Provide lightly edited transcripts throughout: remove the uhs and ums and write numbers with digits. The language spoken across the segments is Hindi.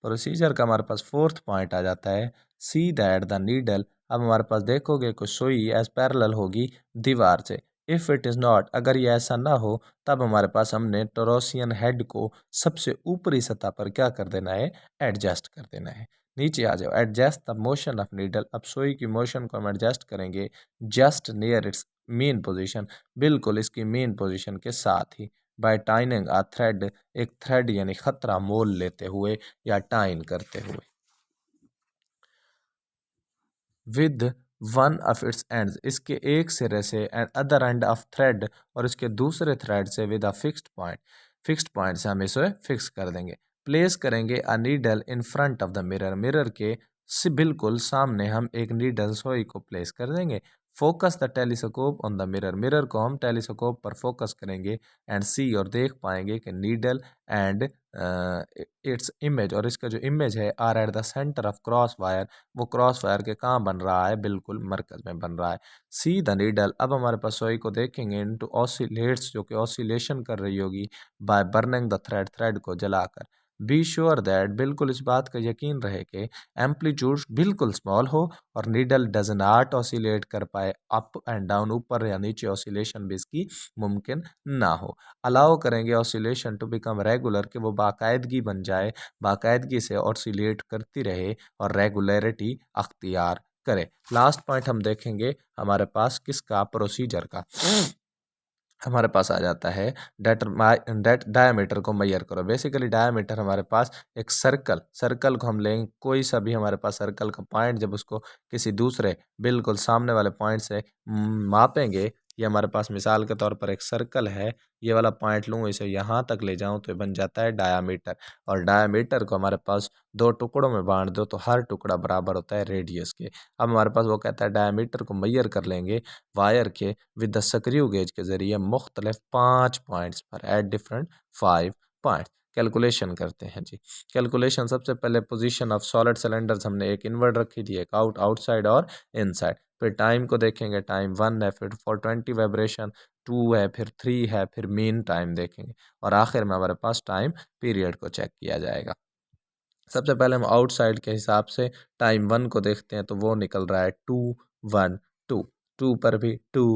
प्रोसीजर का हमारे पास फोर्थ पॉइंट आ जाता है, सी दैट द नीडल। अब हमारे पास देखोगे कि सुई एज पैरेलल होगी दीवार से। इफ़ इट इज़ नॉट, अगर ये ऐसा ना हो, तब हमारे पास हमने टोरोसियन हेड को सबसे ऊपरी सतह पर क्या कर देना है, एडजस्ट कर देना है। नीचे आ जाओ, adjust the motion of needle. अब सुई की मोशन को हम एडजस्ट करेंगे just near it's main position, बिल्कुल इसकी मेन पोजीशन के साथ ही। बाय टाइनिंग अ थ्रेड, एक थ्रेड यानी खतरा मोल लेते हुए या टाइन करते हुए। With one of its ends, इसके एक सिरे से, and other end of thread, और इसके दूसरे थ्रेड से, with a fixed point, fixed point से हम इसे फिक्स कर देंगे। प्लेस करेंगे a needle in front of the mirror, mirror के से बिल्कुल सामने हम एक नीडल सोई को प्लेस कर देंगे। Focus the telescope on the mirror, mirror को हम टेलीस्कोप पर फोकस करेंगे एंड सी, और देख पाएंगे कि नीडल एंड इट्स इमेज, और इसका जो इमेज है, are at the centre of cross wire, वो क्रॉस वायर के कहाँ बन रहा है, बिल्कुल मरकज में बन रहा है। सी द नीडल, अब हमारे पास सोई को देखेंगे इनटू ऑसिलेट्स, जो कि ऑसिलेशन कर रही होगी by burning the thread, thread को जलाकर। बी श्योर दैट, बिल्कुल इस बात का यकीन रहे कि एम्पलीट्यूड बिल्कुल स्मॉल हो और नीडल डज नॉट ऑसिलेट कर पाए अप एंड डाउन, ऊपर या नीचे ऑसिलेशन भी इसकी मुमकिन ना हो। अलाउ करेंगे ऑसिलेशन टू बिकम रेगुलर, कि वो बाकायदगी बन जाए, बाकायदगी से ऑसिलेट करती रहे और रेगुलरिटी अख्तियार करे। लास्ट पॉइंट हम देखेंगे हमारे पास किसका, प्रोसीजर का। हमारे पास आ जाता है डेट डायमीटर को मैयर करो। बेसिकली डायमीटर हमारे पास एक सर्कल, सर्कल को हम लेंगे, कोई सा भी हमारे पास सर्कल का पॉइंट, जब उसको किसी दूसरे बिल्कुल सामने वाले पॉइंट से मापेंगे, ये हमारे पास मिसाल के तौर पर एक सर्कल है, ये वाला पॉइंट लूँ, इसे यहाँ तक ले जाऊँ तो ये बन जाता है डायामीटर। और डायामीटर को हमारे पास दो टुकड़ों में बांट दो तो हर टुकड़ा बराबर होता है रेडियस के। अब हमारे पास वो कहता है डायामीटर को मैयर कर लेंगे वायर के विद द स्क्रू गेज के ज़रिए मुख्तलिफ 5 पॉइंट्स पर एट डिफरेंट 5 पॉइंट्स। कैलकुलेशन करते हैं जी। कैलकुलेशन, सबसे पहले पोजीशन ऑफ सॉलिड सिलेंडर्स हमने एक इनवर्ड रखी थी, एक आउटसाइड और इनसाइड। फिर टाइम को देखेंगे, टाइम 1 है, फिर 420 वाइब्रेशन 2 है, फिर 3 है, फिर मीन टाइम देखेंगे, और आखिर में हमारे पास टाइम पीरियड को चेक किया जाएगा। सबसे पहले हम आउटसाइड के हिसाब से टाइम 1 को देखते हैं, तो वो निकल रहा है 2 1 2, 2 पर भी 2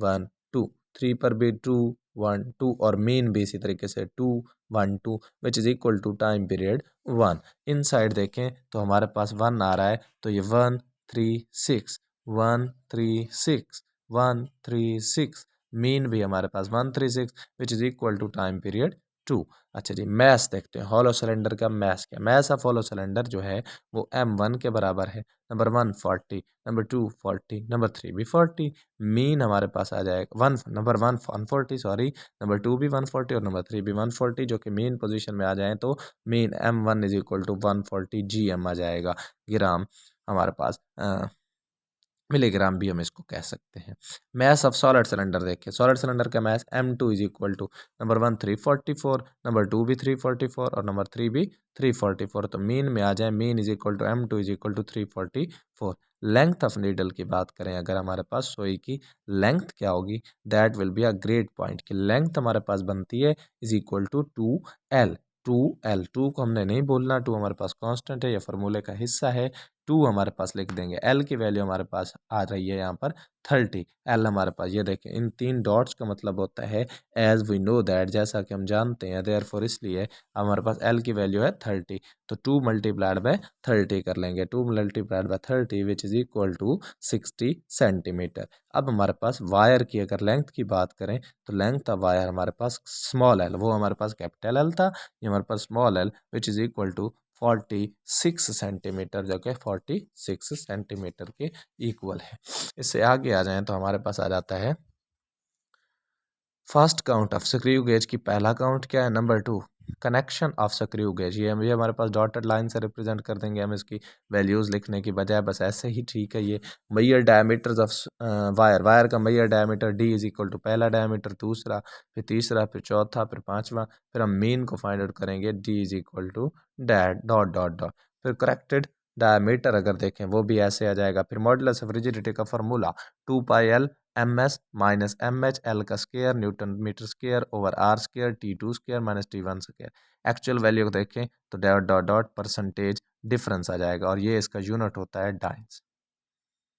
1 2, 3 पर भी 2 1 2, और मीन भी इसी तरीके से 2 1 2, which is equal to time period 1। Inside देखें तो हमारे पास 1 आ रहा है, तो ये 1 3 6 1 3 6 1 3 6, मीन भी हमारे पास 1 3 6, which is equal to time period 2। अच्छा जी, मैथ देखते हैं, हॉलो सिलेंडर का मैथ क्या। मैथ ऑफ हॉलो सिलेंडर जो है वो M1 के बराबर है। नंबर 1 40, नंबर 2 40, नंबर 3 भी 40। मीन हमारे पास आ जाएगा नंबर 1 140, सॉरी, नंबर 2 भी 140 और नंबर 3 भी 140, जो कि मेन पोजीशन में आ जाए तो mean M1 is equal to 140 GM आ जाएगा, ग्राम हमारे पास, मिलीग्राम भी हम इसको कह सकते हैं। मैथ ऑफ सॉलिड सिलेंडर देखिए, सॉलिड सिलेंडर का mass M2 is equal to number 1 344, number 2 भी 344 और नंबर 3 भी 344, तो मीन में आ जाए, mean is equal to M2 is equal to 344। Length of needle की बात करें, अगर हमारे पास सुई की लेंथ क्या होगी, that will be a grade point की लेंथ हमारे पास बनती है is equal to 2L। 2L, 2 को हमने नहीं बोलना, 2 हमारे पास कांस्टेंट है या फार्मूले का हिस्सा है। 2 हमारे पास लिख देंगे, L की वैल्यू हमारे पास आ रही है यहाँ पर 30। L हमारे पास, ये देखें, इन 3 डॉट्स का मतलब होता है एज वी नो दैट, जैसा कि हम जानते हैं, देयरफॉर, इसलिए हमारे पास L की वैल्यू है 30, तो 2 मल्टीप्लाइड बाय 30 कर लेंगे, 2 multiplied by 30 which is equal to 60 centimetre. अब हमारे पास वायर की अगर लेंथ की बात करें, तो लेंथ ऑफ वायर हमारे पास स्मॉल L, वो हमारे पास कैपिटल L था, ये हमारे पास small L, which is equal to 46 centimetre, जो कि 46 सेंटीमीटर के इक्वल है। इससे आगे आ जाएं तो हमारे पास आ जाता है first count of screw gauge की। पहला काउंट क्या है, number 2 connection of screw gauge, ये हमारे पास डॉटेड लाइन से रिप्रेजेंट कर देंगे हम, इसकी वैल्यूज़ लिखने की बजाय बस ऐसे ही ठीक है। ये मैयर डायमीटर्स ऑफ वायर, वायर का मैयर diameter D is equal to पहला डायमीटर, दूसरा, फिर तीसरा, फिर चौथा, फिर पांचवा, फिर हम मीन को फाइंड आउट करेंगे, D is equal to that dot dot dot, फिर करेक्टेड डायमीटर अगर देखें वो भी ऐसे आ जाएगा। फिर मॉडुलस ऑफ रिजिडिटी का formula 2 pi L MS minus MH L का square newton metre square over R square T2 square minus T1 square. Actual value को देखें तो dot dot dot percentage difference आ जाएगा और ये इसका यूनिट होता है डाइंस।